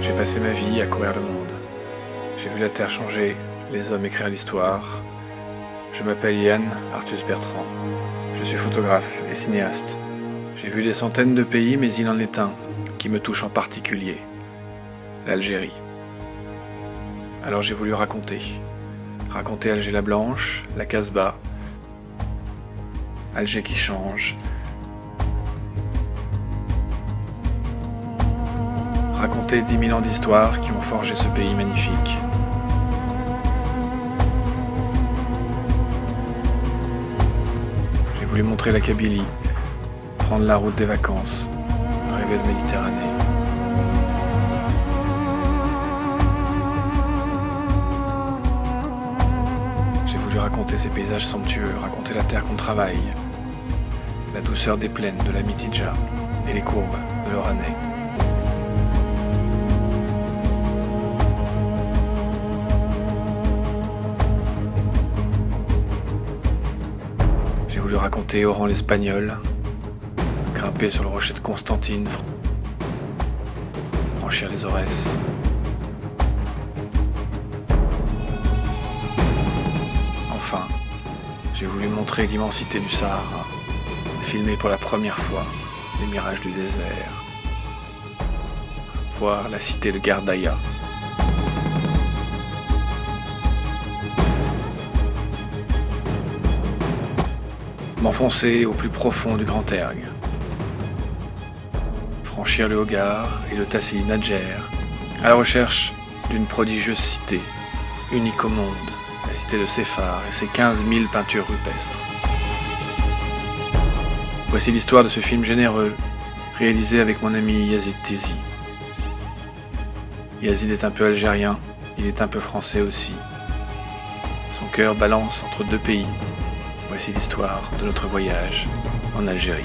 J'ai passé ma vie à courir le monde. J'ai vu la Terre changer, les hommes écrire l'histoire. Je m'appelle Yann Arthus Bertrand. Je suis photographe et cinéaste. J'ai vu des centaines de pays, mais il en est un qui me touche en particulier. L'Algérie. Alors j'ai voulu raconter. Raconter Alger la Blanche, la Casbah, Alger qui change. Raconter 10 000 ans d'histoire qui ont forgé ce pays magnifique. J'ai voulu montrer la Kabylie, prendre la route des vacances, rêver de Méditerranée. J'ai voulu raconter ces paysages somptueux, raconter la terre qu'on travaille, la douceur des plaines de la Mitidja et les courbes de l'Oranais. J'ai voulu raconter Oran l'Espagnol, grimper sur le rocher de Constantine, franchir les Aurès. Enfin, j'ai voulu montrer l'immensité du Sahara, filmer pour la première fois les mirages du désert, voir la cité de Gardaïa. M'enfoncer au plus profond du Grand Ergue, franchir le Hogar et le Tassili Nadjer, à la recherche d'une prodigieuse cité, unique au monde, la cité de Séphar et ses 15 000 peintures rupestres. Voici l'histoire de ce film généreux, réalisé avec mon ami Yazid Tizi. Yazid est un peu algérien, il est un peu français aussi. Son cœur balance entre deux pays. Voici l'histoire de notre voyage en Algérie.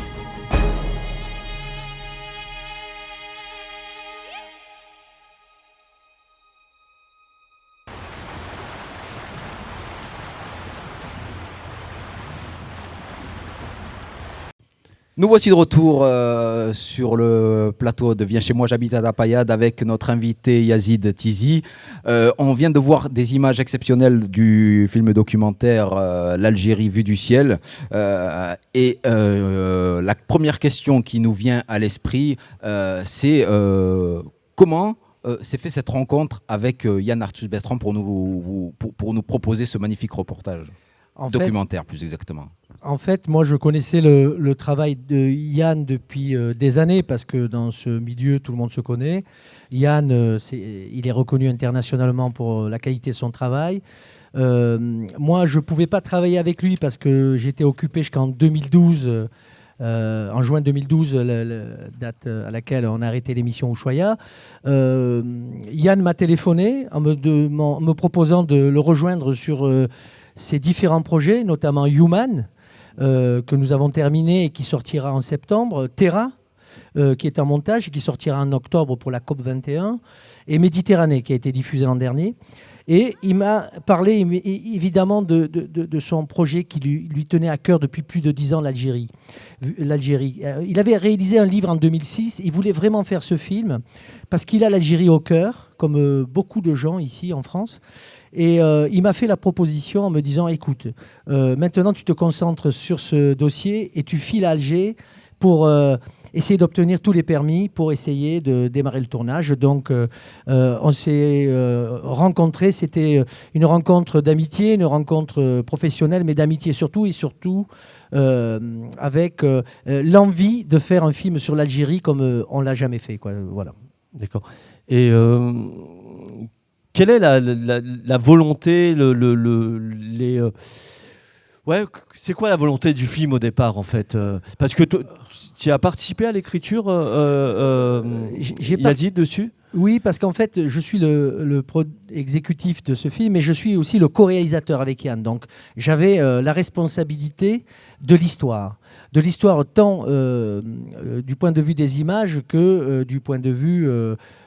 Nous voici de retour sur le plateau de Viens chez moi, j'habite à Dapayade avec notre invité Yazid Tizi. On vient de voir des images exceptionnelles du film documentaire L'Algérie vue du ciel. Et la première question qui nous vient à l'esprit, c'est comment s'est fait cette rencontre avec Yann Arthus Bertrand pour nous proposer ce magnifique reportage documentaire plus exactement. En fait, moi, je connaissais le travail de Yann depuis des années parce que dans ce milieu, tout le monde se connaît. Yann, il est reconnu internationalement pour la qualité de son travail. Moi, je ne pouvais pas travailler avec lui parce que j'étais occupé jusqu'en 2012, en juin 2012, la date à laquelle on a arrêté l'émission Ushuaïa. Yann m'a téléphoné en me proposant de le rejoindre sur ses différents projets, notamment Human, que nous avons terminé et qui sortira en septembre, Terra, qui est en montage et qui sortira en octobre pour la COP 21, et Méditerranée, qui a été diffusée l'an dernier. Et il m'a parlé évidemment de son projet qui lui tenait à cœur depuis plus de 10 ans, l'Algérie. Il avait réalisé un livre en 2006, il voulait vraiment faire ce film, parce qu'il a l'Algérie au cœur, comme beaucoup de gens ici en France. Et il m'a fait la proposition en me disant, écoute, maintenant tu te concentres sur ce dossier et tu files à Alger pour essayer d'obtenir tous les permis pour essayer de démarrer le tournage. Donc on s'est rencontrés, c'était une rencontre d'amitié, une rencontre professionnelle, mais d'amitié surtout, et surtout avec l'envie de faire un film sur l'Algérie comme on ne l'a jamais fait, quoi. Voilà. D'accord. Et quelle est la volonté, ouais, c'est quoi la volonté du film au départ en fait parce que tu as participé à l'écriture, Yazid, dessus? Oui, parce qu'en fait, je suis le exécutif de ce film et je suis aussi le co-réalisateur avec Yann. Donc, j'avais la responsabilité de l'histoire. De l'histoire tant du point de vue des images que du point de vue,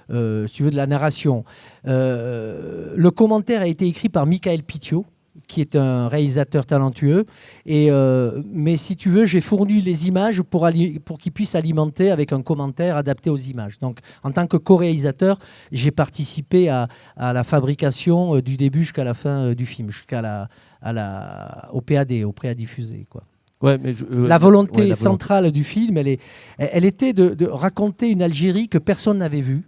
si tu veux, de la narration. Le commentaire a été écrit par Michael Pitio, qui est un réalisateur talentueux. Mais si tu veux, j'ai fourni les images pour qu'il puisse alimenter avec un commentaire adapté aux images. Donc, en tant que co-réalisateur, j'ai participé à la fabrication du début jusqu'à la fin du film, au PAD, au prêt à diffuser, quoi. Ouais, mais la volonté centrale du film, elle était de raconter une Algérie que personne n'avait vue,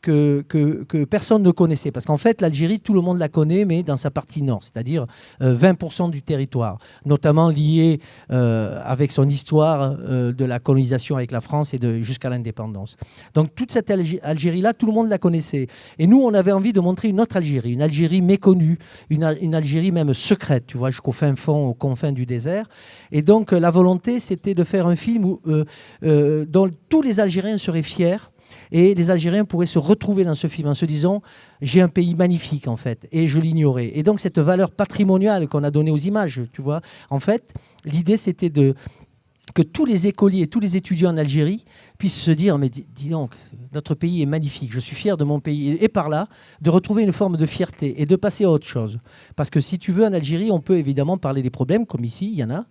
que personne ne connaissait. Parce qu'en fait, l'Algérie, tout le monde la connaît, mais dans sa partie nord, c'est-à-dire 20% du territoire, notamment lié avec son histoire de la colonisation avec la France et jusqu'à l'indépendance. Donc toute cette Algérie-là, tout le monde la connaissait. Et nous, on avait envie de montrer une autre Algérie, une Algérie méconnue, une Algérie même secrète, tu vois, jusqu'au fin fond, aux confins du désert. Et donc la volonté, c'était de faire un film dont tous les Algériens seraient fiers. Et les Algériens pourraient se retrouver dans ce film en se disant « j'ai un pays magnifique en fait » et je l'ignorais. Et donc cette valeur patrimoniale qu'on a donnée aux images, tu vois, en fait, l'idée c'était que tous les écoliers, tous les étudiants en Algérie puissent se dire « mais dis donc, notre pays est magnifique, je suis fier de mon pays » et par là, de retrouver une forme de fierté et de passer à autre chose. Parce que si tu veux, en Algérie, on peut évidemment parler des problèmes, comme ici, il y en a.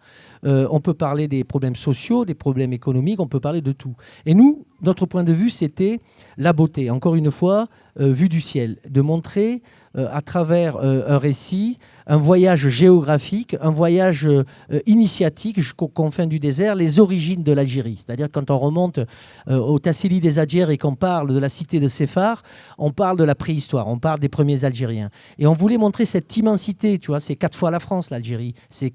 On peut parler des problèmes sociaux, des problèmes économiques, on peut parler de tout. Et nous, notre point de vue, c'était la beauté, encore une fois, vue du ciel, de montrer à travers un récit, un voyage géographique, un voyage initiatique jusqu'aux confins du désert, les origines de l'Algérie. C'est-à-dire quand on remonte au Tassili des Adjers et qu'on parle de la cité de Séphar, on parle de la préhistoire, on parle des premiers Algériens. Et on voulait montrer cette immensité, tu vois, c'est 4 fois la France, l'Algérie, c'est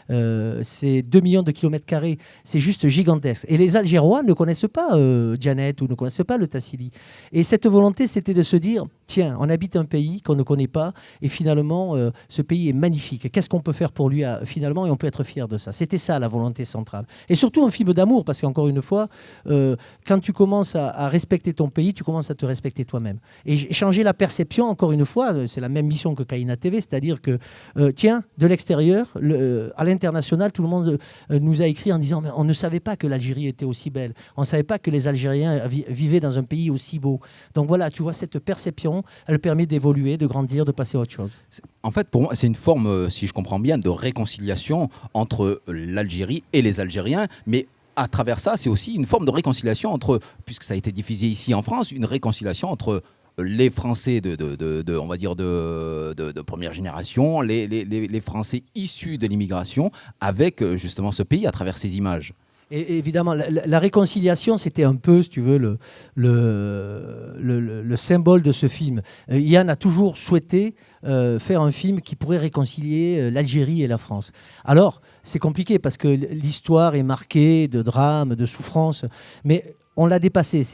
2 millions de kilomètres carrés, c'est juste gigantesque. Et les Algérois ne connaissent pas Djanet ou ne connaissent pas le Tassili. Et cette volonté, c'était de se dire, tiens, on habite un pays qu'on ne connaît pas et finalement, ce pays est magnifique. Qu'est-ce qu'on peut faire pour lui finalement et on peut être fier de ça. C'était ça la volonté centrale. Et surtout un film d'amour parce qu'encore une fois, quand tu commences à respecter ton pays, tu commences à te respecter toi-même. Et changer la perception, encore une fois, c'est la même mission que Kaina TV, c'est-à-dire que, tiens, de l'extérieur, à l'international, tout le monde nous a écrit en disant mais on ne savait pas que l'Algérie était aussi belle. On ne savait pas que les Algériens vivaient dans un pays aussi beau. Donc voilà, tu vois, cette perception, elle permet d'évoluer, de grandir, de passer à autre chose. En fait, pour moi, c'est une forme, si je comprends bien, de réconciliation entre l'Algérie et les Algériens, mais à travers ça, c'est aussi une forme de réconciliation entre, puisque ça a été diffusé ici en France, une réconciliation entre les Français on va dire de première génération, les Français issus de l'immigration, avec justement ce pays à travers ces images. Et évidemment, la réconciliation, c'était un peu, si tu veux, le symbole de ce film. Yann a toujours souhaité faire un film qui pourrait réconcilier l'Algérie et la France. Alors, c'est compliqué parce que l'histoire est marquée de drames, de souffrances, mais on l'a dépassé.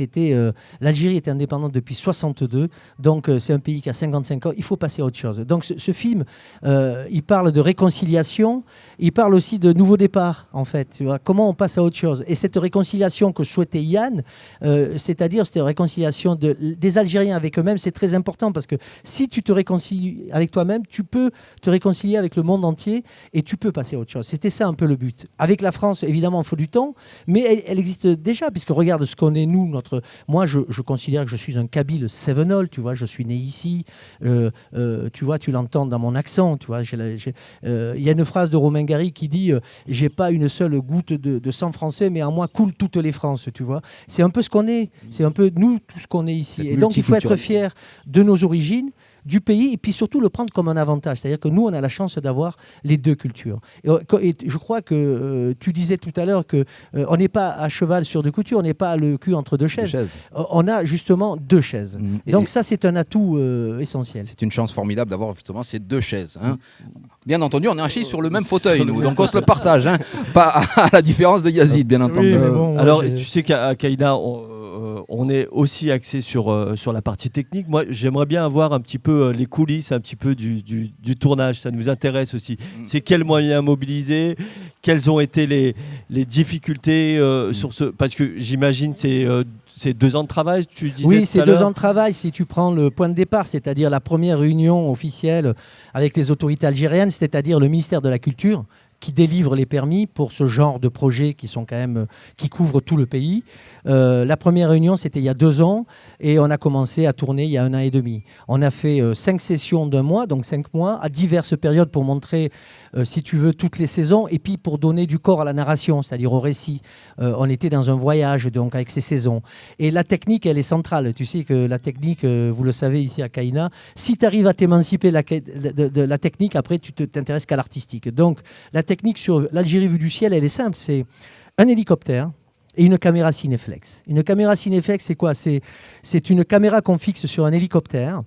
L'Algérie était indépendante depuis 1962, donc c'est un pays qui a 55 ans. Il faut passer à autre chose. Donc ce film, il parle de réconciliation, il parle aussi de nouveau départ, en fait. Tu vois, comment on passe à autre chose. Et cette réconciliation que souhaitait Yann, c'est-à-dire cette réconciliation des Algériens avec eux-mêmes, c'est très important parce que si tu te réconcilies avec toi-même, tu peux te réconcilier avec le monde entier et tu peux passer à autre chose. C'était ça un peu le but. Avec la France, évidemment, il faut du temps, mais elle existe déjà, puisque regarde ce qu'on est, nous. Moi, je considère que je suis un Kabyle Sevenol, tu vois, je suis né ici, tu vois, tu l'entends dans mon accent, tu vois. Il y a une phrase de Romain Gary qui dit j'ai pas une seule goutte de sang français, mais en moi coulent toutes les France, tu vois. C'est un peu ce qu'on est, c'est un peu nous, tout ce qu'on est ici. Et donc, il faut être fier de nos origines, du pays, et puis surtout le prendre comme un avantage. C'est-à-dire que nous, on a la chance d'avoir les deux cultures. Et je crois que tu disais tout à l'heure qu'on n'est pas à cheval sur deux coutumes, on n'est pas le cul entre deux chaises. On a justement deux chaises. Donc ça, c'est un atout essentiel. C'est une chance formidable d'avoir justement ces deux chaises. Hein. Bien entendu, on est assis sur le même fauteuil, nous, donc on se le partage. Pas à la différence de Yazid, bien entendu. Oui, bon, alors, tu sais qu'à Kaina, on on est aussi axé sur la partie technique. Moi, j'aimerais bien avoir un petit peu les coulisses, un petit peu du tournage. Ça nous intéresse aussi. C'est quels moyens mobiliser, quelles ont été les difficultés sur ce... Parce que j'imagine c'est 2 ans de travail, tu disais. Oui, tout c'est à 2 l'heure. ans de travail. Si tu prends le point de départ, c'est-à-dire la première réunion officielle avec les autorités algériennes, c'est-à-dire le ministère de la Culture, qui délivre les permis pour ce genre de projets qui sont quand même qui couvrent tout le pays. La première réunion, c'était il y a 2 ans et on a commencé à tourner il y a 1 an et demi. On a fait 5 sessions d'1 mois, donc 5 mois, à diverses périodes pour montrer, si tu veux, toutes les saisons et puis pour donner du corps à la narration, c'est-à-dire au récit. On était dans un voyage donc avec ces saisons. Et la technique, elle est centrale. Tu sais que la technique, vous le savez ici à Caïna, si tu arrives à t'émanciper de la technique, après tu t'intéresses qu'à l'artistique. Donc la technique sur l'Algérie vue du ciel, elle est simple. C'est un hélicoptère et une caméra Cineflex. Une caméra Cineflex, c'est quoi ? C'est une caméra qu'on fixe sur un hélicoptère,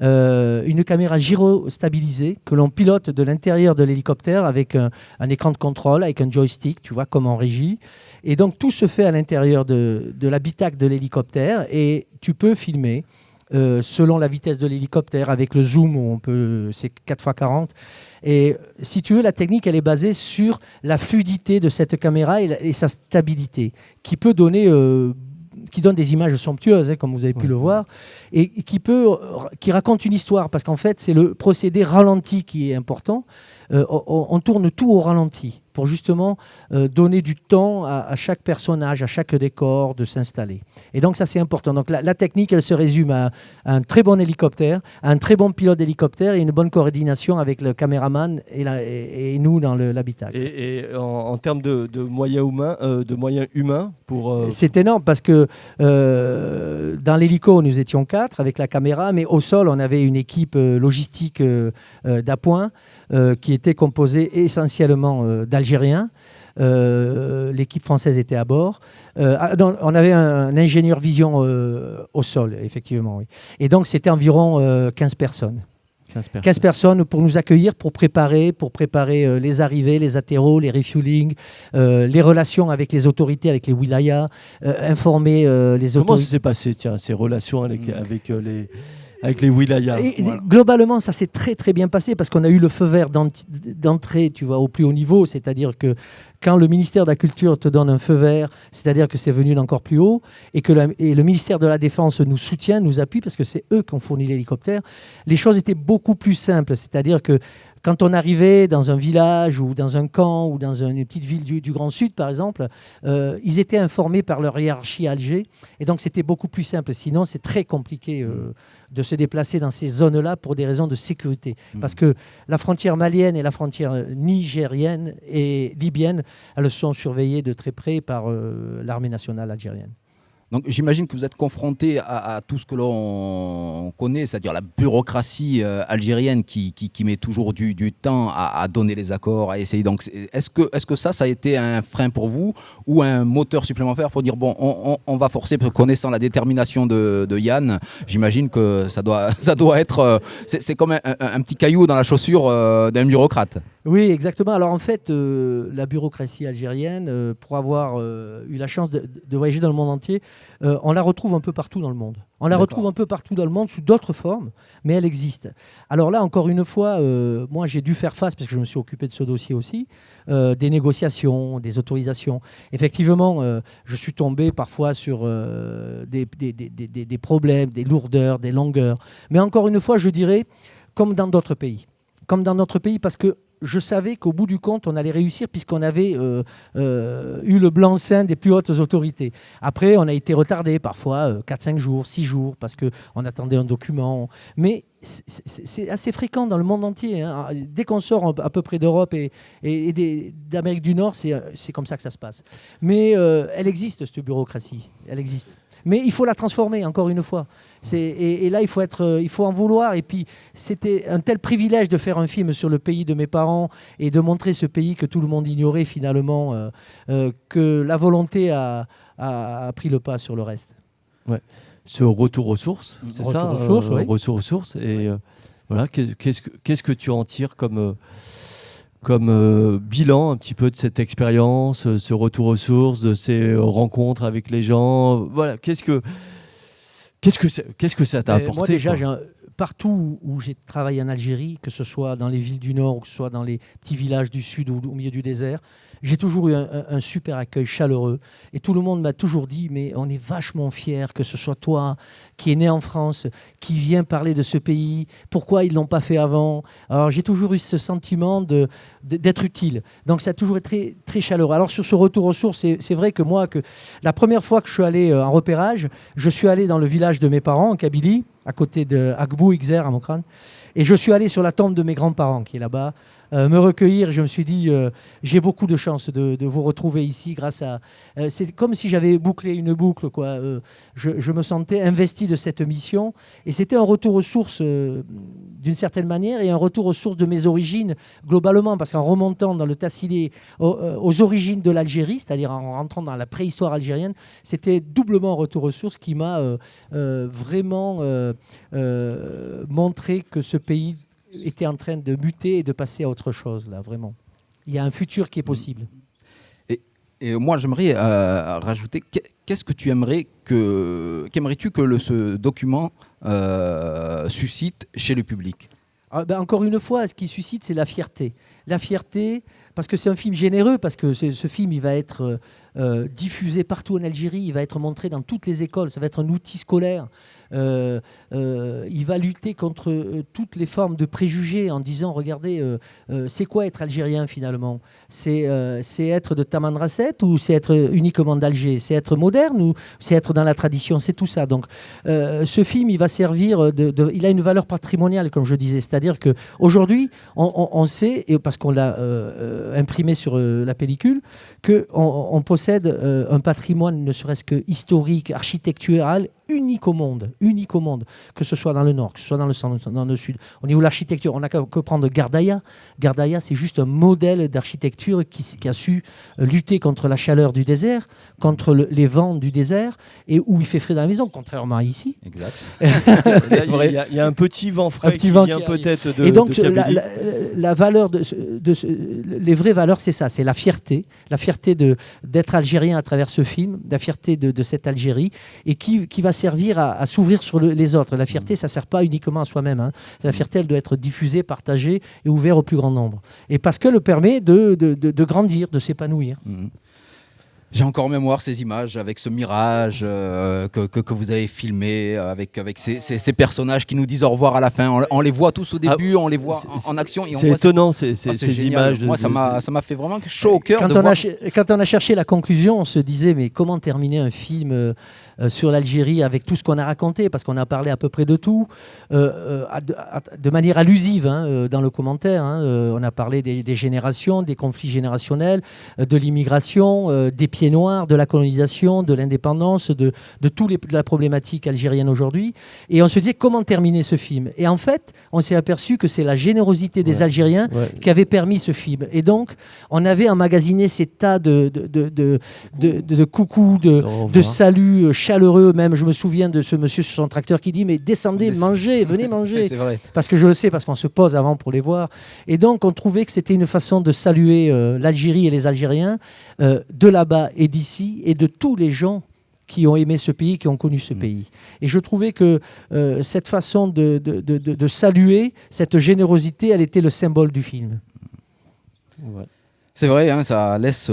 une caméra gyrostabilisée que l'on pilote de l'intérieur de l'hélicoptère avec un écran de contrôle, avec un joystick, tu vois, comme en régie. Et donc tout se fait à l'intérieur de l'habitacle de l'hélicoptère et tu peux filmer selon la vitesse de l'hélicoptère avec le zoom où c'est 4x40. Et si tu veux, la technique, elle est basée sur la fluidité de cette caméra et sa stabilité, qui peut donner, qui donne des images somptueuses, comme vous avez pu le voir, et qui raconte une histoire, parce qu'en fait, c'est le procédé ralenti qui est important. On tourne tout au ralenti pour justement donner du temps à chaque personnage, à chaque décor de s'installer. Et donc ça, c'est important. Donc la technique, elle se résume à un très bon hélicoptère, à un très bon pilote d'hélicoptère et une bonne coordination avec le caméraman et nous dans l'habitacle. Et en termes de moyens humains pour... C'est énorme parce que dans l'hélico, nous étions 4 avec la caméra, mais au sol, on avait une équipe logistique d'appoint qui était composée essentiellement d'Algériens. L'équipe française était à bord. On avait un ingénieur vision au sol, effectivement. Oui. Et donc, c'était environ 15 personnes. 15 personnes pour nous accueillir, pour préparer les arrivées, les atterros, les refuelings, les relations avec les autorités, avec les wilayas, informer les autorités. Comment ça s'est passé, ces relations avec les wilayas? Globalement, ça s'est très très bien passé parce qu'on a eu le feu vert d'entrée, tu vois, au plus haut niveau, c'est-à-dire que quand le ministère de la Culture te donne un feu vert, c'est-à-dire que c'est venu d'encore plus haut, et que le ministère de la Défense nous soutient, nous appuie, parce que c'est eux qui ont fourni l'hélicoptère, les choses étaient beaucoup plus simples. C'est-à-dire que quand on arrivait dans un village ou dans un camp ou dans une petite ville du Grand Sud, par exemple, ils étaient informés par leur hiérarchie à Alger, et donc c'était beaucoup plus simple. Sinon, c'est très compliqué de se déplacer dans ces zones-là pour des raisons de sécurité. Parce que la frontière malienne et la frontière nigérienne et libyenne, elles sont surveillées de très près par l'armée nationale algérienne. Donc j'imagine que vous êtes confronté à tout ce que l'on connaît, c'est-à-dire la bureaucratie algérienne qui met toujours du temps à donner les accords, à essayer. Donc est-ce que ça a été un frein pour vous ou un moteur supplémentaire pour dire bon, on va forcer, parce que connaissant la détermination de Yann, j'imagine que ça doit être c'est comme un petit caillou dans la chaussure d'un bureaucrate. Oui, exactement. Alors en fait, la bureaucratie algérienne, pour avoir eu la chance de voyager dans le monde entier, on la retrouve un peu partout dans le monde. On la retrouve un peu partout dans le monde sous d'autres formes, mais elle existe. Alors là, encore une fois, moi j'ai dû faire face, parce que je me suis occupé de ce dossier aussi, des négociations, des autorisations. Effectivement, je suis tombé parfois sur des problèmes, des lourdeurs, des longueurs. Mais encore une fois, je dirais, comme dans d'autres pays. Comme dans notre pays, parce que je savais qu'au bout du compte, on allait réussir puisqu'on avait eu le blanc-seing des plus hautes autorités. Après, on a été retardé parfois 4-5 jours, 6 jours, parce qu'on attendait un document. Mais c'est assez fréquent dans le monde entier. Hein. Dès qu'on sort à peu près d'Europe et d'Amérique du Nord, c'est comme ça que ça se passe. Mais elle existe, cette bureaucratie. Elle existe. Mais il faut la transformer, encore une fois. Et là, il faut en vouloir. Et puis, c'était un tel privilège de faire un film sur le pays de mes parents et de montrer ce pays que tout le monde ignorait finalement, que la volonté a pris le pas sur le reste. Ouais. Ce retour aux sources, c'est ça, retour aux sources. Et voilà, qu'est-ce que tu en tires comme bilan un petit peu de cette expérience, ce retour aux sources, de ces rencontres avec les gens? Voilà, qu'est-ce que Qu'est-ce que ça t'a apporté? Moi, déjà, partout où j'ai travaillé en Algérie, que ce soit dans les villes du Nord ou que ce soit dans les petits villages du Sud ou au milieu du désert, j'ai toujours eu un super accueil chaleureux. Et tout le monde m'a toujours dit, mais on est vachement fiers que ce soit toi qui es né en France, qui vient parler de ce pays, pourquoi ils ne l'ont pas fait avant. Alors j'ai toujours eu ce sentiment d'être utile. Donc ça a toujours été très, très chaleureux. Alors sur ce retour aux sources, c'est vrai que moi, la première fois que je suis allé en repérage, je suis allé dans le village de mes parents, en Kabylie, à côté de Agbou, Ixer, à Mokrane. Et je suis allé sur la tombe de mes grands-parents qui est là-bas. Me recueillir, je me suis dit, j'ai beaucoup de chance de vous retrouver ici grâce à... c'est comme si j'avais bouclé une boucle, quoi. Je me sentais investi de cette mission et c'était un retour aux sources d'une certaine manière et un retour aux sources de mes origines globalement, parce qu'en remontant dans le Tassilé aux origines de l'Algérie, c'est-à-dire en rentrant dans la préhistoire algérienne, c'était doublement un retour aux sources qui m'a vraiment montré que ce pays était en train de muter et de passer à autre chose, là, vraiment. Il y a un futur qui est possible. Et moi, j'aimerais rajouter, qu'est-ce que tu aimerais qu'aimerais-tu que ce document suscite chez le public? Encore une fois, ce qui suscite, c'est la fierté. La fierté, parce que c'est un film généreux, parce que ce film, il va être diffusé partout en Algérie, il va être montré dans toutes les écoles, ça va être un outil scolaire. Il va lutter contre toutes les formes de préjugés en disant, regardez, c'est quoi être algérien finalement? C'est être de Tamanrasset ou c'est être uniquement d'Alger? C'est être moderne ou c'est être dans la tradition? C'est tout ça. Donc ce film, il va servir, il a une valeur patrimoniale, comme je disais. C'est-à-dire qu'aujourd'hui, on sait, et parce qu'on l'a imprimé sur la pellicule, qu'on possède un patrimoine, ne serait-ce que historique, architectural, unique au monde, que ce soit dans le nord, que ce soit dans le centre, dans le sud. Au niveau de l'architecture, on n'a que prendre Gardaïa. Gardaïa, c'est juste un modèle d'architecture qui a su lutter contre la chaleur du désert, contre les vents du désert, et où il fait frais dans la maison, contrairement à ici. Exact. Il y a un petit vent frais qui vient peut-être de... Et donc, la valeur, les vraies valeurs, c'est ça, c'est la fierté d'être algérien à travers ce film, la fierté de cette Algérie, et qui va servir à s'ouvrir sur les autres. La fierté, ça ne sert pas uniquement à soi-même. Hein. La fierté, elle doit être diffusée, partagée et ouverte au plus grand nombre. Et parce qu'elle permet de grandir, de s'épanouir. J'ai encore en mémoire ces images avec ce mirage que vous avez filmé, avec ces personnages qui nous disent au revoir à la fin. On les voit tous au début, on les voit en action. C'est étonnant ces images. Moi, ça m'a fait vraiment chaud au cœur. Quand on a cherché la conclusion, on se disait, mais comment terminer un film sur l'Algérie avec tout ce qu'on a raconté, parce qu'on a parlé à peu près de tout, de manière allusive dans le commentaire. On a parlé des générations, des conflits générationnels, de l'immigration, des pieds noirs, de la colonisation, de l'indépendance, de la problématique algérienne aujourd'hui. Et on se disait, comment terminer ce film? Et en fait, on s'est aperçu que c'est la générosité des Algériens qui avait permis ce film. Et donc, on avait emmagasiné ces tas de coucous, de saluts chaleureux. Même, je me souviens de ce monsieur sur son tracteur qui dit, mais descendez, mangez, venez manger. C'est vrai. Parce que je le sais, parce qu'on se pose avant pour les voir. Et donc, on trouvait que c'était une façon de saluer l'Algérie et les Algériens de là-bas et d'ici, et de tous les gens qui ont aimé ce pays, qui ont connu ce pays. Et je trouvais que cette façon de saluer, cette générosité, elle était le symbole du film. Ouais. C'est vrai, hein, ça laisse...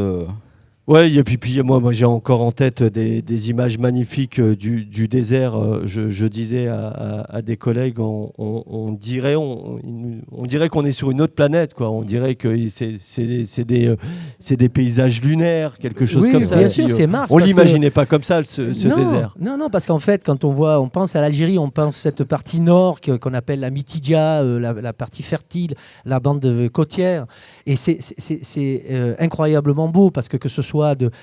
Ouais, et puis moi j'ai encore en tête des images magnifiques du désert. Je disais à des collègues, on dirait qu'on est sur une autre planète, quoi. On dirait que c'est des paysages lunaires, quelque chose comme ça. Bien sûr, c'est Mars. On l'imaginait pas comme ça, ce désert. Non, parce qu'en fait, quand on pense à l'Algérie, on pense cette partie nord qu'on appelle la Mitidia, la partie fertile, la bande côtière. Et c'est incroyablement beau, parce que ce soit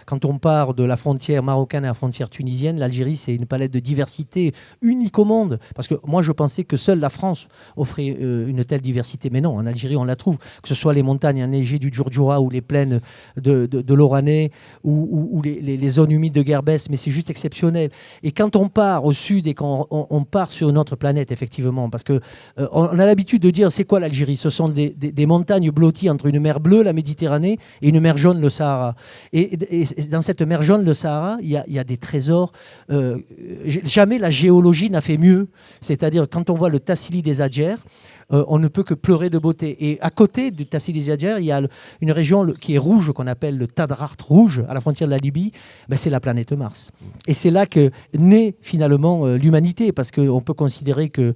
quand on part de la frontière marocaine à la frontière tunisienne, l'Algérie, c'est une palette de diversité unique au monde. Parce que moi, je pensais que seule la France offrait une telle diversité. Mais non, en Algérie, on la trouve. Que ce soit les montagnes enneigées du Djourdjoura ou les plaines de l'Oranais ou les zones humides de Guerbès, mais c'est juste exceptionnel. Et quand on part au sud et quand on part sur une autre planète, effectivement, parce qu'on a l'habitude de dire, c'est quoi l'Algérie? Ce sont des montagnes blotties entre une mer bleue, la Méditerranée, et une mer jaune, le Sahara. Et dans cette mer jaune, le Sahara, il y a des trésors. Jamais la géologie n'a fait mieux. C'est-à-dire, quand on voit le Tassili des Adjers, on ne peut que pleurer de beauté. Et à côté du Tassili des Adjers, il y a une région qui est rouge, qu'on appelle le Tadrart rouge, à la frontière de la Libye. Ben, c'est la planète Mars. Et c'est là que naît finalement l'humanité, parce qu'on peut considérer que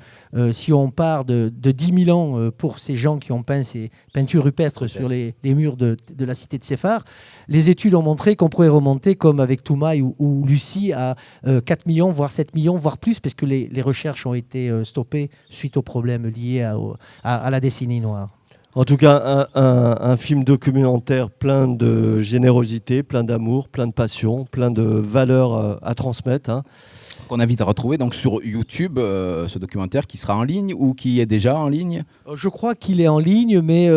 si on part de 10 000 ans pour ces gens qui ont peint ces peintures rupestres sur les murs de la cité de Séphar, les études ont montré qu'on pourrait remonter, comme avec Toumaï ou Lucie, à 4 millions, voire 7 millions, voire plus, parce que les recherches ont été stoppées suite aux problèmes liés à la décennie noire. En tout cas, un film documentaire plein de générosité, plein d'amour, plein de passion, plein de valeurs à transmettre. Hein. Qu'on invite à retrouver donc sur YouTube, ce documentaire qui sera en ligne ou qui est déjà en ligne. Je crois qu'il est en ligne, mais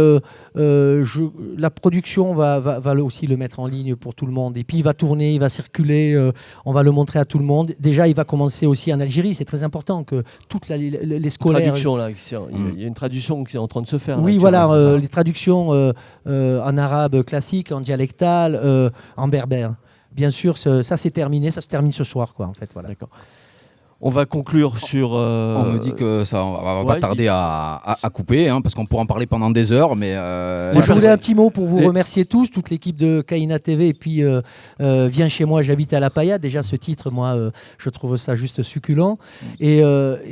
la production va aussi le mettre en ligne pour tout le monde. Et puis il va tourner, il va circuler, on va le montrer à tout le monde. Déjà, il va commencer aussi en Algérie. C'est très important que toutes les scolaires... Traduction, là, il y a une traduction qui est en train de se faire. Oui, là, voilà, les traductions en arabe classique, en dialectal, en berbère. Bien sûr, ça c'est terminé, ça se termine ce soir, quoi, en fait. Voilà. D'accord. On va conclure sur... On me dit que ça va pas tarder à couper, hein, parce qu'on pourra en parler pendant des heures, mais... Moi, je voulais un petit mot pour vous remercier tous, toute l'équipe de Kaina TV, et puis Viens chez moi, j'habite à La Paillade. Déjà, ce titre, moi, je trouve ça juste succulent. Et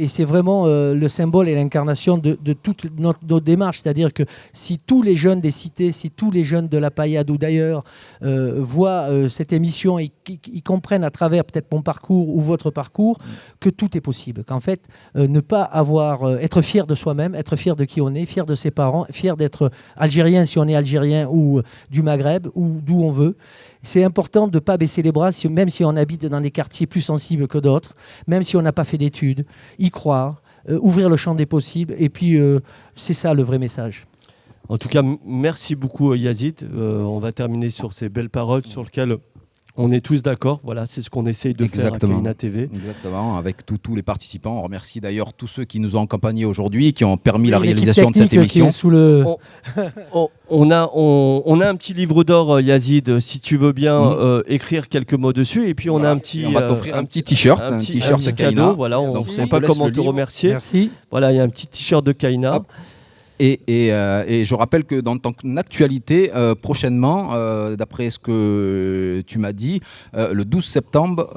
c'est vraiment le symbole et l'incarnation de toute notre démarche. C'est-à-dire que si tous les jeunes des cités, si tous les jeunes de La Paillade ou d'ailleurs voient cette émission et qu'ils comprennent à travers peut-être mon parcours ou votre parcours, que tout est possible, qu'en fait, ne pas être fier de soi-même, être fier de qui on est, fier de ses parents, fier d'être algérien si on est algérien ou du Maghreb ou d'où on veut. C'est important de ne pas baisser les bras, même si on habite dans des quartiers plus sensibles que d'autres, même si on n'a pas fait d'études, y croire, ouvrir le champ des possibles, et puis c'est ça le vrai message. En tout cas, merci beaucoup Yazid. On va terminer sur ces belles paroles sur lesquelles on est tous d'accord. Voilà, c'est ce qu'on essaye de faire à Kaina TV. Exactement, avec tous les participants. On remercie d'ailleurs tous ceux qui nous ont accompagnés aujourd'hui, qui ont permis la réalisation de cette émission. On a un petit livre d'or, Yazid, si tu veux bien écrire quelques mots dessus. Et puis on a un petit... on va t'offrir un petit t-shirt, un t-shirt de Kaina. Cadeau, voilà, on ne sait pas comment te remercier. Merci. Voilà, il y a un petit t-shirt de Kaina. Hop. Et je rappelle que dans ton actualité, prochainement, d'après ce que tu m'as dit, le 12 septembre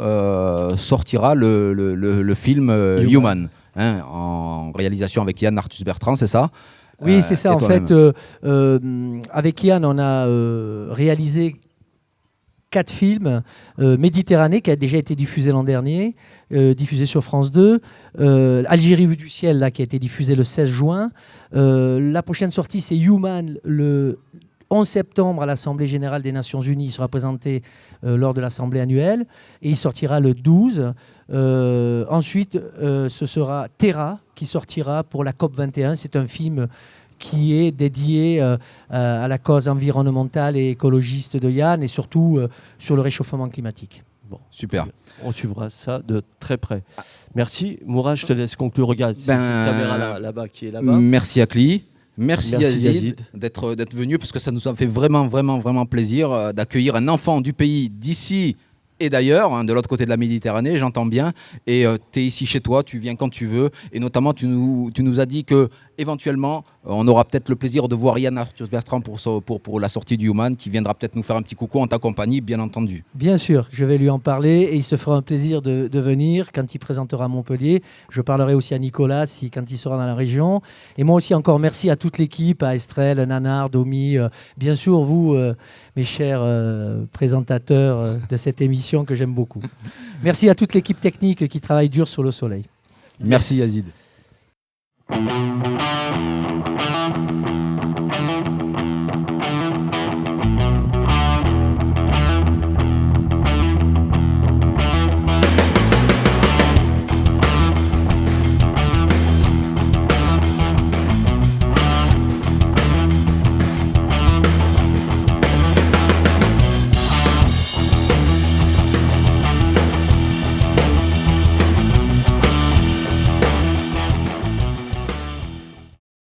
sortira le film Human, hein, en réalisation avec Yann Arthus Bertrand, c'est ça ? Oui, c'est ça. En fait, avec Yann, on a réalisé 4 films. Méditerranée, qui a déjà été diffusé l'an dernier, diffusé sur France 2. Algérie vue du ciel, là, qui a été diffusé le 16 juin. La prochaine sortie, c'est Human, le 11 septembre à l'Assemblée générale des Nations Unies. Il sera présenté lors de l'Assemblée annuelle et il sortira le 12. Ensuite, ce sera Terra qui sortira pour la COP21. C'est un film qui est dédié à la cause environnementale et écologiste de Yann et surtout sur le réchauffement climatique. Bon, super. On suivra ça de très près. Merci. Mourad, je te laisse conclure. Regarde, cette caméra là-bas qui est là-bas. Merci Akli. Merci Yazid d'être venu, parce que ça nous a fait vraiment plaisir d'accueillir un enfant du pays d'ici et d'ailleurs, hein, de l'autre côté de la Méditerranée, j'entends bien. Et tu es ici chez toi, tu viens quand tu veux. Et notamment, tu nous as dit que éventuellement, on aura peut-être le plaisir de voir Yann Arthus Bertrand pour la sortie du Human, qui viendra peut-être nous faire un petit coucou en ta compagnie, bien entendu. Bien sûr, je vais lui en parler et il se fera un plaisir de venir quand il présentera à Montpellier. Je parlerai aussi à Nicolas quand il sera dans la région. Et moi aussi, encore merci à toute l'équipe, à Estrelle, Nanar, Domi, bien sûr, vous, mes chers présentateurs de cette émission que j'aime beaucoup. Merci à toute l'équipe technique qui travaille dur sur le soleil. Merci Yazid.